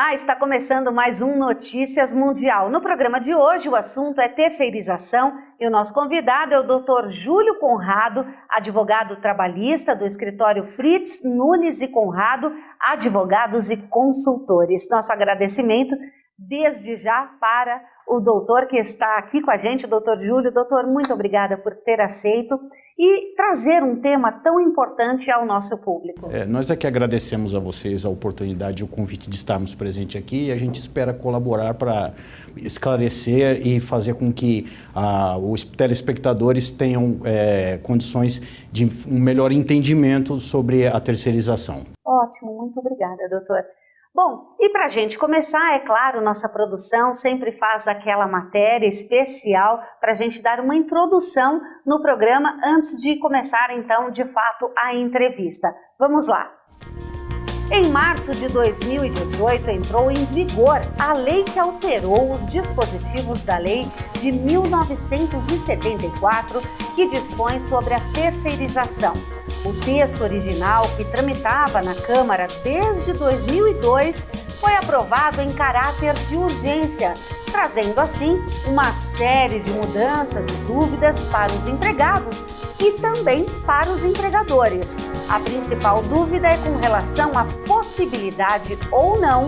Olá, está começando mais um Notícias Mundial. No programa de hoje, o assunto é terceirização e o nosso convidado é o Dr. Júlio Conrado, advogado trabalhista do escritório Fritz, Nunes e Conrado, advogados e consultores. Nosso agradecimento desde já para o doutor que está aqui com a gente, o doutor Júlio. Doutor, muito obrigada por ter aceito e trazer um tema tão importante ao nosso público. Nós é que agradecemos a vocês a oportunidade e o convite de estarmos presentes aqui e a gente espera colaborar para esclarecer e fazer com que os telespectadores tenham condições de um melhor entendimento sobre a terceirização. Ótimo, muito obrigada, doutor. Bom, e para a gente começar, é claro, nossa produção sempre faz aquela matéria especial para a gente dar uma introdução no programa antes de começar, então, de fato, a entrevista. Vamos lá! Em março de 2018, entrou em vigor a lei que alterou os dispositivos da Lei de 1974, que dispõe sobre a terceirização. O texto original, que tramitava na Câmara desde 2002, foi aprovado em caráter de urgência, trazendo assim uma série de mudanças e dúvidas para os empregados e também para os empregadores. A principal dúvida é com relação à possibilidade ou não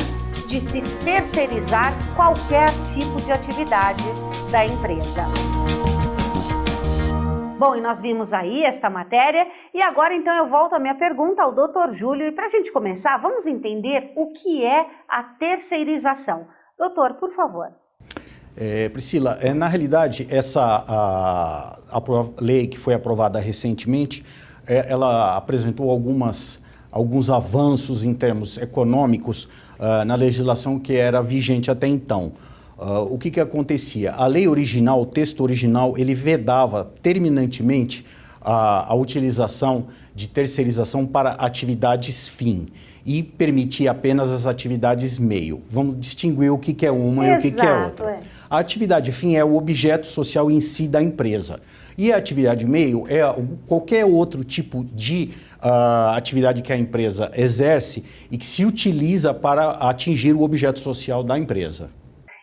de se terceirizar qualquer tipo de atividade da empresa. Bom, e nós vimos aí esta matéria e agora então eu volto a minha pergunta ao Dr. Júlio e para a gente começar, vamos entender o que é a terceirização. Doutor, por favor. Priscila, na realidade, essa lei que foi aprovada recentemente, ela apresentou alguns avanços em termos econômicos na legislação que era vigente até então. O que acontecia? A lei original, o texto original, ele vedava terminantemente a utilização de terceirização para atividades fim e permitia apenas as atividades meio. Vamos distinguir o que é uma e o que é outra. A atividade fim é o objeto social em si da empresa. E a atividade meio é qualquer outro tipo de atividade que a empresa exerce e que se utiliza para atingir o objeto social da empresa.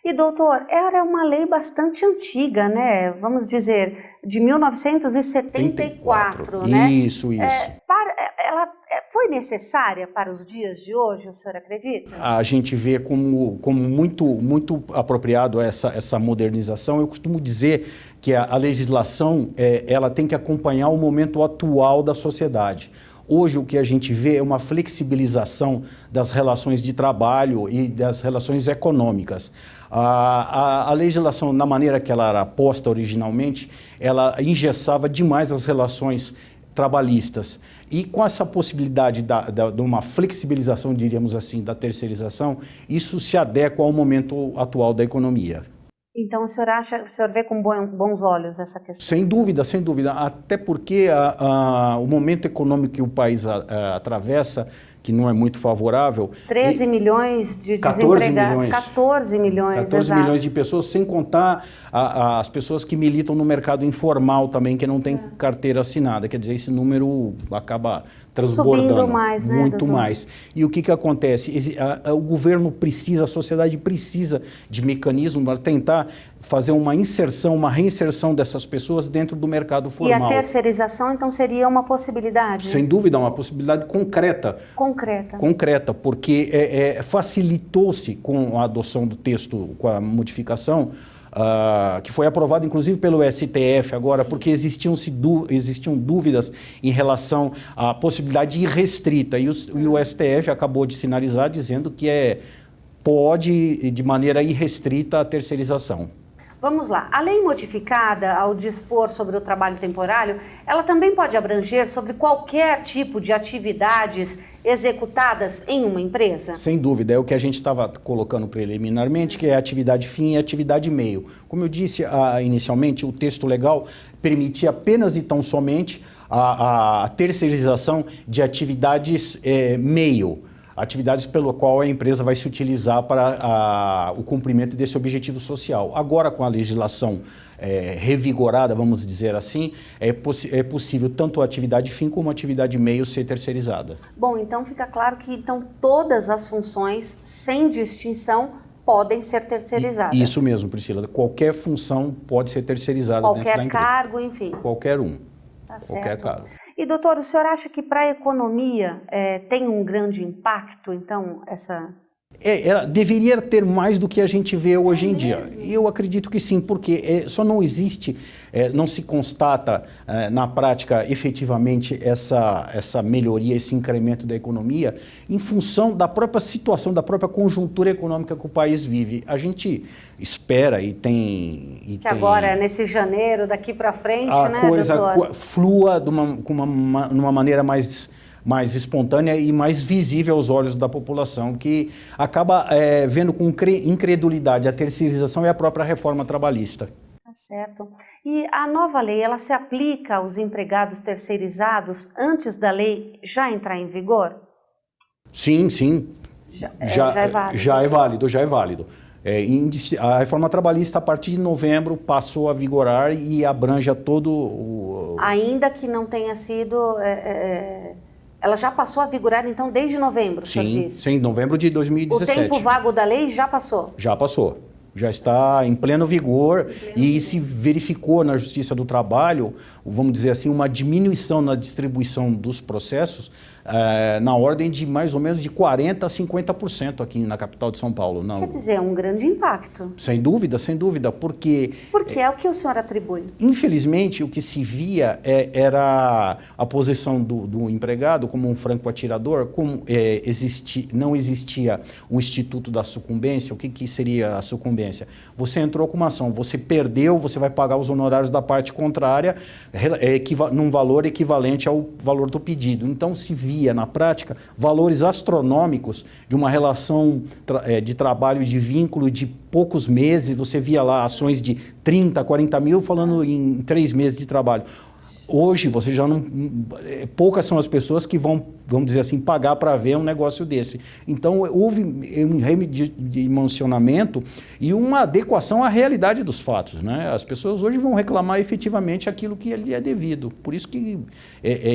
E, doutor, era uma lei bastante antiga, né? Vamos dizer, de 1974, né? Isso. Ela foi necessária para os dias de hoje, o senhor acredita? A gente vê como muito apropriado essa modernização. Eu costumo dizer que a legislação ela tem que acompanhar o momento atual da sociedade. Hoje o que a gente vê é uma flexibilização das relações de trabalho e das relações econômicas. A legislação, na maneira que ela era posta originalmente, ela engessava demais as relações trabalhistas. E com essa possibilidade de uma flexibilização, diríamos assim, da terceirização, isso se adequa ao momento atual da economia. Então o senhor vê com bons olhos essa questão? Sem dúvida, até porque o momento econômico que o país atravessa, que não é muito favorável... 13 milhões de desempregados, 14 milhões de pessoas, sem contar as pessoas que militam no mercado informal também, que não tem carteira assinada. Quer dizer, esse número acaba transbordando. Subindo mais, né, muito doutor? mais. E o que acontece? O governo precisa, a sociedade precisa de mecanismos para tentar fazer uma inserção, uma reinserção dessas pessoas dentro do mercado formal. E a terceirização, então, seria uma possibilidade? Sem dúvida, uma possibilidade concreta. Concreta, porque facilitou-se com a adoção do texto, com a modificação, que foi aprovado inclusive pelo STF agora, porque existiam dúvidas em relação à possibilidade irrestrita, e o STF acabou de sinalizar dizendo que pode, de maneira irrestrita, a terceirização. Vamos lá. A lei modificada, ao dispor sobre o trabalho temporário, ela também pode abranger sobre qualquer tipo de atividades executadas em uma empresa? Sem dúvida, é o que a gente estava colocando preliminarmente, que é atividade fim e atividade meio. Como eu disse inicialmente, o texto legal permitia apenas e tão somente a terceirização de atividades meio. atividades pelo qual a empresa vai se utilizar para o cumprimento desse objetivo social. Agora, com a legislação revigorada, vamos dizer assim, é possível tanto a atividade fim como a atividade meio ser terceirizada. Bom, então fica claro que então, todas as funções, sem distinção, podem ser terceirizadas. Isso mesmo, Priscila. Qualquer função pode ser terceirizada dentro da empresa. Qualquer cargo, enfim. Qualquer um. Tá certo. Qualquer cargo. E, doutor, o senhor acha que para a economia tem um grande impacto, então, essa... Ela deveria ter mais do que a gente vê hoje em dia. Eu acredito que sim, porque só não existe, não se constata na prática efetivamente essa melhoria, esse incremento da economia em função da própria situação, da própria conjuntura econômica que o país vive. A gente espera e tem... agora, nesse janeiro, daqui para frente, a né, coisa doutor? flua de uma maneira mais espontânea e mais visível aos olhos da população, que acaba vendo com incredulidade a terceirização e a própria reforma trabalhista. Tá certo. E a nova lei, ela se aplica aos empregados terceirizados antes da lei já entrar em vigor? Sim, sim. Já é válido? Já é válido. A reforma trabalhista, a partir de novembro, passou a vigorar e abrange a todo o... Ainda que não tenha sido... Ela já passou a vigorar, então, desde novembro, o senhor disse? Sim, novembro de 2017. O tempo vago da lei já passou? Já passou. Já está em pleno vigor e se verificou na Justiça do Trabalho, vamos dizer assim, uma diminuição na distribuição dos processos na ordem de mais ou menos de 40% a 50% aqui na capital de São Paulo. Não. Quer dizer, é um grande impacto. Sem dúvida, porque... Porque é o que o senhor atribui? Infelizmente, o que se via era a posição do empregado como um franco atirador, como não existia o Instituto da Sucumbência. O que seria a sucumbência? Você entrou com uma ação, você perdeu, você vai pagar os honorários da parte contrária num valor equivalente ao valor do pedido. Então, se via na prática valores astronômicos de uma relação de trabalho, de vínculo de poucos meses. Você via lá ações de 30, 40 mil falando em 3 meses de trabalho. Hoje, você já não... poucas são as pessoas que vamos dizer assim, pagar para ver um negócio desse. Então, houve um redimensionamento e uma adequação à realidade dos fatos, né? As pessoas hoje vão reclamar efetivamente aquilo que lhe é devido. Por isso que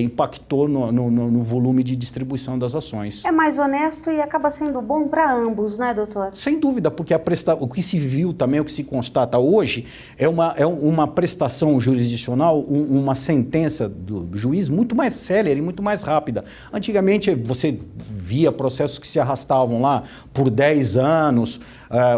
impactou no volume de distribuição das ações. É mais honesto e acaba sendo bom para ambos, né, doutor? Sem dúvida, porque o que se viu também, o que se constata hoje, é uma prestação jurisdicional, uma sentença do juiz muito mais célere, muito mais rápida. Antigamente você via processos que se arrastavam lá por 10 anos.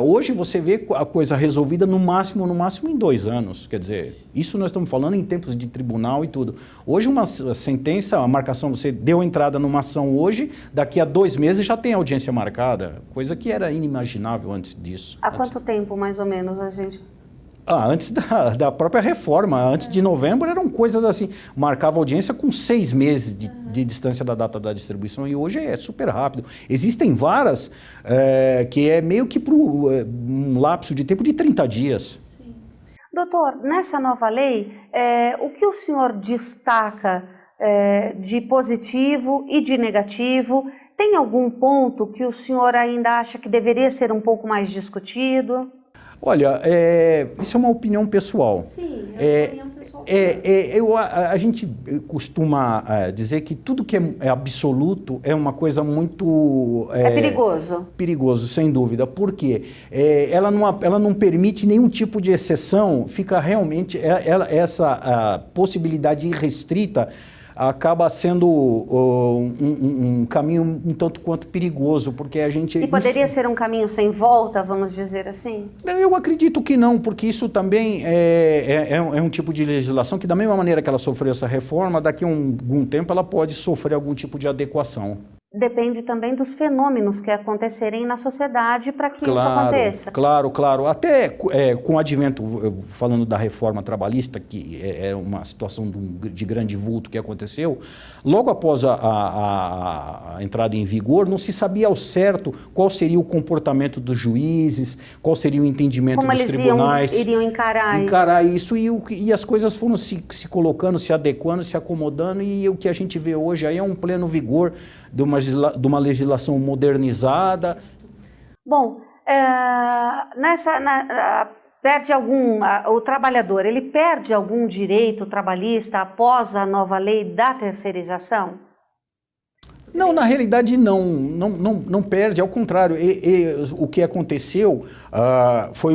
Hoje você vê a coisa resolvida no máximo em 2 anos. Quer dizer, isso nós estamos falando em tempos de tribunal e tudo. Hoje uma sentença, a marcação, você deu entrada numa ação hoje, daqui a 2 meses já tem audiência marcada, coisa que era inimaginável antes disso. Há quanto tempo, mais ou menos, a gente... Antes da própria reforma, antes de novembro, eram coisas assim, marcava audiência com 6 meses de distância da data da distribuição, e hoje é super rápido. Existem varas que é meio que para um lapso de tempo de 30 dias. Sim. Doutor, nessa nova lei, o que o senhor destaca de positivo e de negativo? Tem algum ponto que o senhor ainda acha que deveria ser um pouco mais discutido? Olha, isso é uma opinião pessoal. Sim, é uma opinião pessoal. A gente costuma dizer que tudo que é absoluto é uma coisa muito... É perigoso. Perigoso, sem dúvida. Por quê? Ela não permite nenhum tipo de exceção, fica realmente... essa possibilidade irrestrita acaba sendo um caminho um tanto quanto perigoso, porque a gente... E poderia ser um caminho sem volta, vamos dizer assim? Eu acredito que não, porque isso também é um tipo de legislação que, da mesma maneira que ela sofreu essa reforma, daqui a algum tempo ela pode sofrer algum tipo de adequação. Depende também dos fenômenos que acontecerem na sociedade para que isso aconteça. Claro. Até com o advento, falando da reforma trabalhista, que é uma situação de grande vulto que aconteceu, logo após a entrada em vigor, não se sabia ao certo qual seria o comportamento dos juízes, qual seria o entendimento dos tribunais. Como eles iriam encarar isso. E as coisas foram se colocando, se adequando, se acomodando, e o que a gente vê hoje aí é um pleno vigor de uma legislação modernizada. Bom, perde o trabalhador, ele perde algum direito trabalhista após a nova lei da terceirização? Não, na realidade não perde, ao contrário, o que aconteceu foi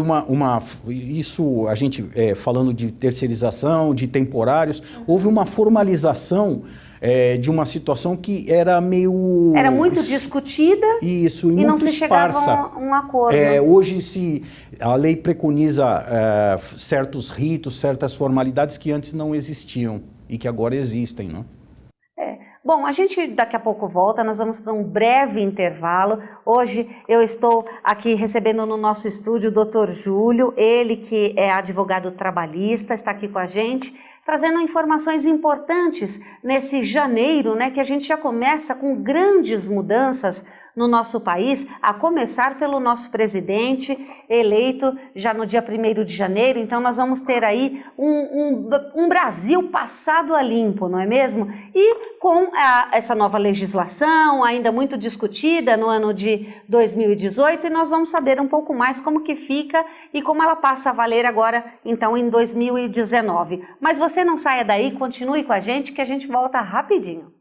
isso a gente falando de terceirização, de temporários, houve uma formalização de uma situação que era meio... Era muito discutida isso, e não muito se esparsa. chegava a um acordo. Hoje a lei preconiza certos ritos, certas formalidades que antes não existiam e que agora existem, não? Bom, a gente daqui a pouco volta, nós vamos para um breve intervalo. Hoje eu estou aqui recebendo no nosso estúdio o Dr. Júlio, ele que é advogado trabalhista, está aqui com a gente, trazendo informações importantes nesse janeiro, né, que a gente já começa com grandes mudanças no nosso país, a começar pelo nosso presidente eleito já no dia 1º de janeiro. Então nós vamos ter aí um Brasil passado a limpo, não é mesmo? E com essa nova legislação ainda muito discutida no ano de 2018, e nós vamos saber um pouco mais como que fica e como ela passa a valer agora, então, em 2019. Mas você não saia daí, continue com a gente que a gente volta rapidinho.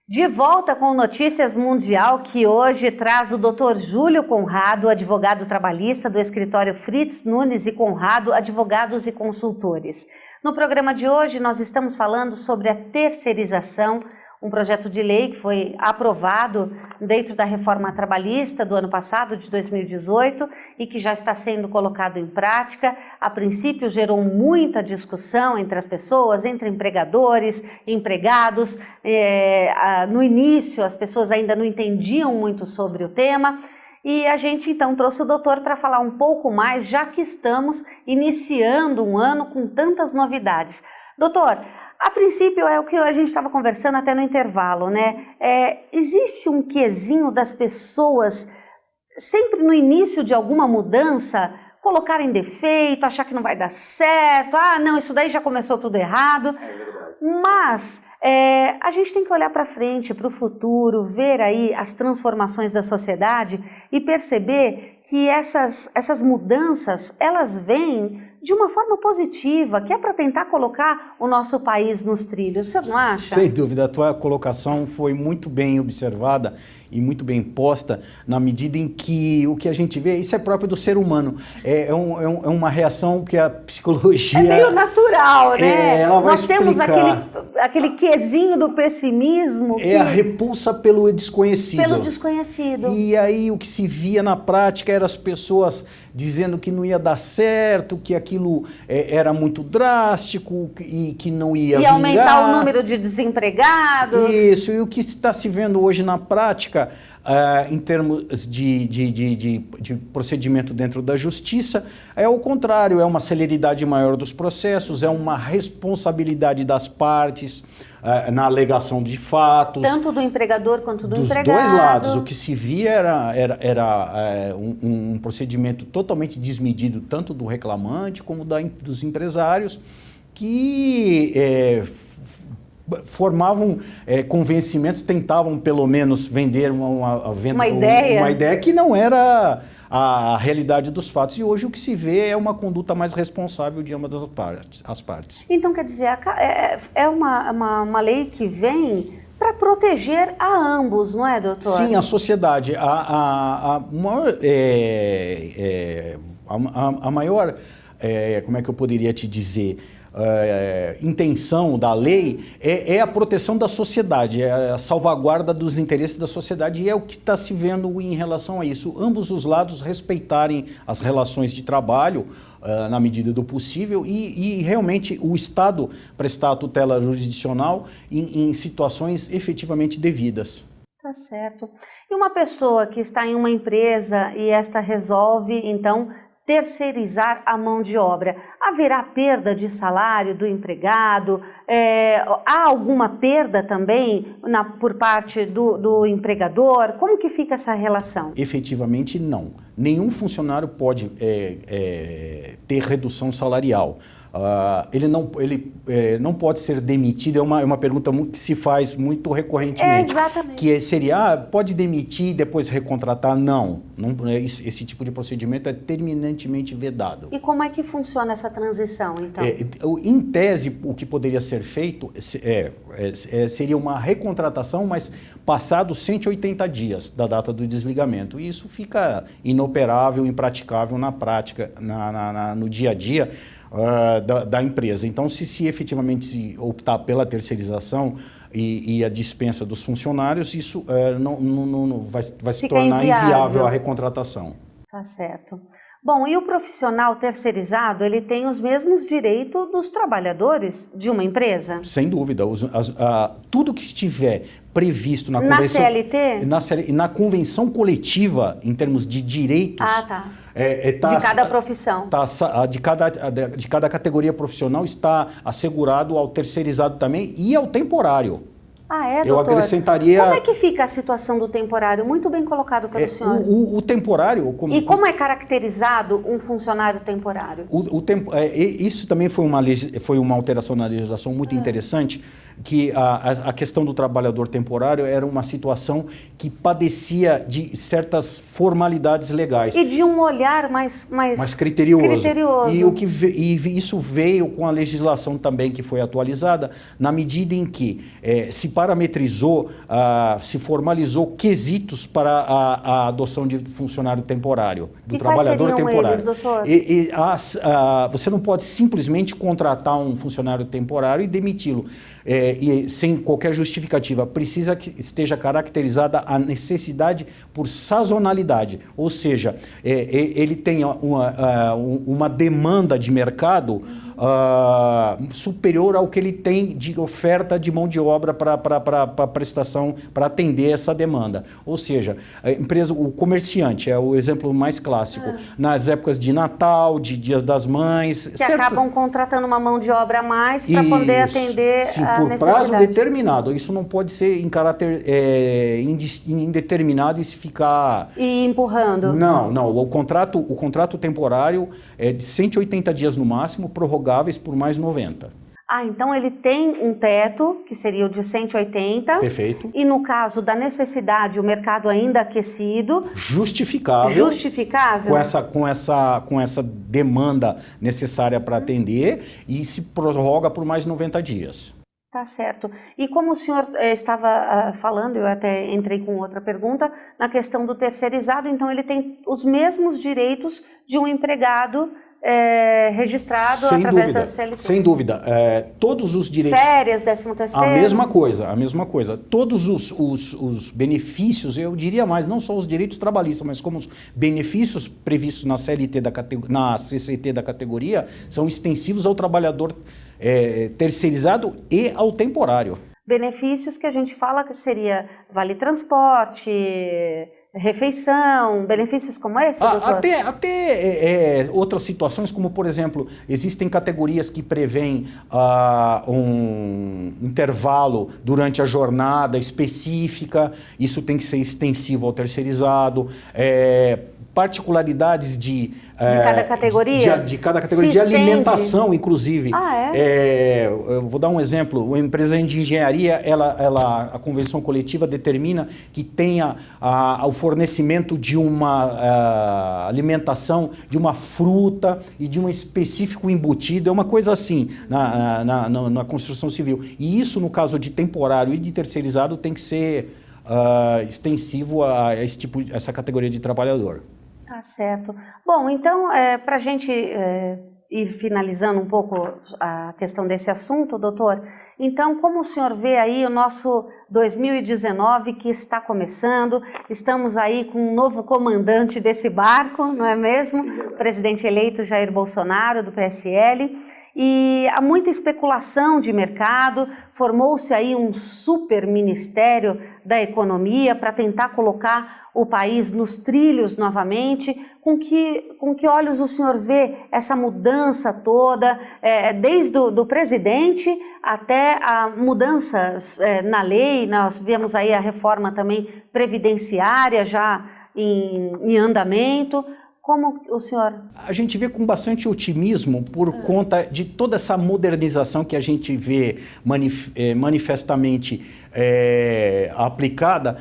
De volta com Notícias Mundial, que hoje traz o Dr. Júlio Conrado, advogado trabalhista do escritório Fritz Nunes e Conrado, advogados e consultores. No programa de hoje nós estamos falando sobre a terceirização, um projeto de lei que foi aprovado dentro da reforma trabalhista do ano passado, de 2018, e que já está sendo colocado em prática. A princípio gerou muita discussão entre as pessoas, entre empregadores, empregados. No início as pessoas ainda não entendiam muito sobre o tema, e a gente então trouxe o doutor para falar um pouco mais, já que estamos iniciando um ano com tantas novidades. Doutor, a princípio é o que a gente estava conversando até no intervalo, né? Existe um quezinho das pessoas, sempre no início de alguma mudança, colocarem defeito, achar que não vai dar certo, não, isso daí já começou tudo errado. Mas a gente tem que olhar para frente, para o futuro, ver aí as transformações da sociedade e perceber que essas mudanças, elas vêm de uma forma positiva, que é para tentar colocar o nosso país nos trilhos. O senhor não acha? Sem dúvida, a tua colocação foi muito bem observada e muito bem posta, na medida em que o que a gente vê, isso é próprio do ser humano, é uma reação que a psicologia... É meio natural, né? Ela vai Nós temos explicar. aquele quesinho do pessimismo. É a repulsa pelo desconhecido. Pelo desconhecido. E aí o que se via na prática eram as pessoas dizendo que não ia dar certo, que aquilo era muito drástico e que não ia vingar. Aumentar o número de desempregados. Isso, e o que está se vendo hoje na prática, em termos de procedimento dentro da justiça, é o contrário, é uma celeridade maior dos processos, é uma responsabilidade das partes na alegação de fatos. Tanto do empregador quanto do empregado. Dos dois lados. O que se via era um procedimento totalmente desmedido, tanto do reclamante como dos empresários, que formavam convencimentos, tentavam pelo menos vender uma ideia que não era a realidade dos fatos. E hoje o que se vê é uma conduta mais responsável de ambas as partes. Então, quer dizer, é uma lei que vem para proteger a ambos, não é, doutor? Sim, a sociedade. A maior, como é que eu poderia te dizer, intenção da lei é a proteção da sociedade, é a salvaguarda dos interesses da sociedade, e é o que está se vendo em relação a isso. Ambos os lados respeitarem as relações de trabalho na medida do possível e realmente o Estado prestar a tutela jurisdicional em situações efetivamente devidas. Tá certo. E uma pessoa que está em uma empresa e esta resolve, então, terceirizar a mão de obra? Haverá perda de salário do empregado? Há alguma perda também por parte do empregador? Como que fica essa relação? Efetivamente, não. Nenhum funcionário pode ter redução salarial. Ele não pode ser demitido, é uma pergunta que se faz muito recorrentemente. Exatamente. Que seria, pode demitir e depois recontratar? Não, esse tipo de procedimento é terminantemente vedado. E como é que funciona essa transição, então? Em tese, o que poderia ser feito seria uma recontratação, mas passados 180 dias da data do desligamento. E isso fica inoperável, impraticável na prática, no dia a dia, da empresa. Então, se efetivamente se optar pela terceirização e a dispensa dos funcionários, isso não vai se tornar inviável a recontratação. Tá certo. Bom, e o profissional terceirizado, ele tem os mesmos direitos dos trabalhadores de uma empresa? Sem dúvida. Tudo que estiver previsto na convenção... Na CLT? Na convenção coletiva, em termos de direitos... De cada profissão. De cada categoria profissional está assegurado ao terceirizado também e ao temporário. Doutor? Eu acrescentaria... Como é que fica a situação do temporário? Muito bem colocado pelo senhor. O temporário... Como é caracterizado um funcionário temporário? Isso também foi uma alteração na legislação muito interessante, que a questão do trabalhador temporário era uma situação que padecia de certas formalidades legais. E de um olhar mais criterioso. E isso veio com a legislação também que foi atualizada, na medida em que se parametrizou, se formalizou quesitos para a adoção de funcionário temporário, do trabalhador temporário. Eles, doutor? Você não pode simplesmente contratar um funcionário temporário e demiti-lo. E sem qualquer justificativa, precisa que esteja caracterizada a necessidade por sazonalidade, ou seja, ele tem uma demanda de mercado superior ao que ele tem de oferta de mão de obra para prestação, para atender essa demanda. Ou seja, a empresa, o comerciante é o exemplo mais clássico, nas épocas de Natal, de Dias das Mães... Que acabam contratando uma mão de obra a mais para poder atender por prazo determinado. Isso não pode ser em caráter indeterminado e se ficar... E empurrando. Não. O contrato temporário é de 180 dias no máximo, prorrogáveis por mais 90. Então ele tem um teto, que seria o de 180. Perfeito. E no caso da necessidade, o mercado ainda aquecido... Justificável. Com essa demanda necessária para atender e se prorroga por mais 90 dias. Tá certo. E como o senhor estava falando, eu até entrei com outra pergunta, na questão do terceirizado, então ele tem os mesmos direitos de um empregado registrado através da CLT. Sem dúvida. Todos os direitos... Férias, 13º. A mesma coisa. Todos os benefícios, eu diria mais, não só os direitos trabalhistas, mas como os benefícios previstos na CLT, na CCT da categoria, são extensivos ao trabalhador terceirizado e ao temporário. Benefícios que a gente fala que seria vale transporte, refeição, benefícios como esse, doutor? Até outras situações, como por exemplo, existem categorias que prevêem um intervalo durante a jornada específica, isso tem que ser extensivo ao terceirizado, particularidades de cada categoria? De cada categoria, de alimentação, inclusive. Eu vou dar um exemplo. Uma empresa de engenharia, a convenção coletiva determina que tenha o fornecimento de uma alimentação, de uma fruta e de um específico embutido. É uma coisa assim na construção civil. E isso, no caso de temporário e de terceirizado, tem que ser extensivo a essa categoria de trabalhador. Tá certo. Bom, então, para a gente ir finalizando um pouco a questão desse assunto, doutor, então, como o senhor vê aí o nosso 2019 que está começando, estamos aí com um novo comandante desse barco, não é mesmo? O presidente eleito Jair Bolsonaro, do PSL, e há muita especulação de mercado, formou-se aí um super ministério da economia, para tentar colocar o país nos trilhos novamente. Com que olhos o senhor vê essa mudança toda, desde o presidente até a mudanças na lei? Nós vemos aí a reforma também previdenciária já em andamento. Como o senhor... A gente vê com bastante otimismo por conta de toda essa modernização que a gente vê manifestamente aplicada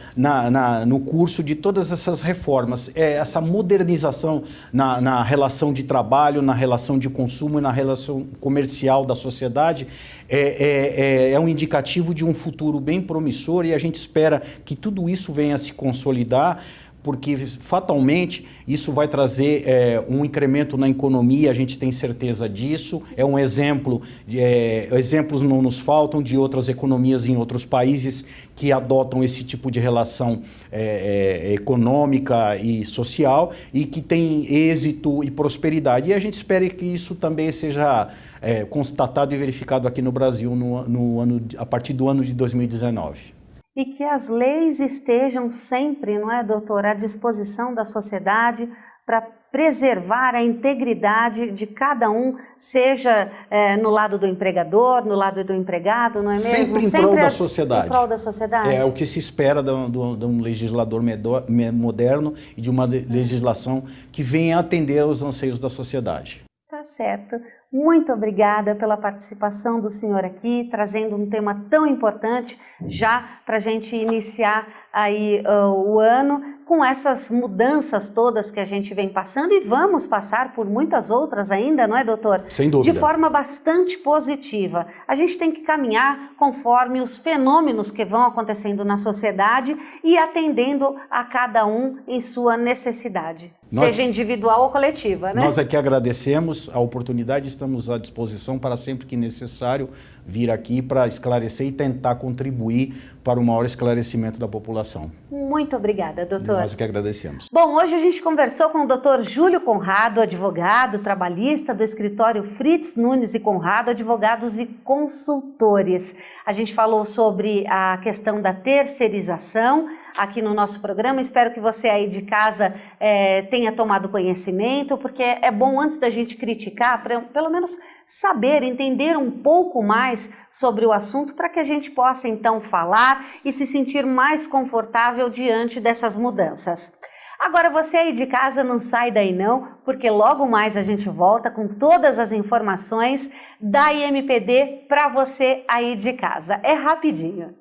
no curso de todas essas reformas. Essa modernização na relação de trabalho, na relação de consumo e na relação comercial da sociedade é um indicativo de um futuro bem promissor, e a gente espera que tudo isso venha a se consolidar, porque fatalmente isso vai trazer um incremento na economia, a gente tem certeza disso. É um exemplo, exemplos não nos faltam de outras economias em outros países que adotam esse tipo de relação econômica e social e que tem êxito e prosperidade. E a gente espera que isso também seja constatado e verificado aqui no Brasil a partir do ano de 2019. E que as leis estejam sempre, não é, doutor, à disposição da sociedade para preservar a integridade de cada um, seja no lado do empregador, no lado do empregado, não é mesmo? Sempre em prol da sociedade. Em prol da sociedade. É o que se espera de um legislador moderno e de uma legislação que venha atender aos anseios da sociedade. Tá certo. Muito obrigada pela participação do senhor aqui, trazendo um tema tão importante já para a gente iniciar aí o ano, com essas mudanças todas que a gente vem passando, e vamos passar por muitas outras ainda, não é, doutor? Sem dúvida. De forma bastante positiva. A gente tem que caminhar conforme os fenômenos que vão acontecendo na sociedade e atendendo a cada um em sua necessidade, seja individual ou coletiva, né? Nós aqui agradecemos a oportunidade, estamos à disposição para sempre que necessário vir aqui para esclarecer e tentar contribuir para o maior esclarecimento da população. Muito obrigada, doutor. Nós que agradecemos. Bom, hoje a gente conversou com o doutor Júlio Conrado, advogado trabalhista do escritório Fritz Nunes e Conrado, advogados e consultores. A gente falou sobre a questão da terceirização aqui no nosso programa. Espero que você aí de casa tenha tomado conhecimento, porque é bom, antes da gente criticar, pelo menos saber, entender um pouco mais sobre o assunto, para que a gente possa então falar e se sentir mais confortável diante dessas mudanças. Agora você aí de casa não sai daí não, porque logo mais a gente volta com todas as informações da IMPD para você aí de casa. É rapidinho.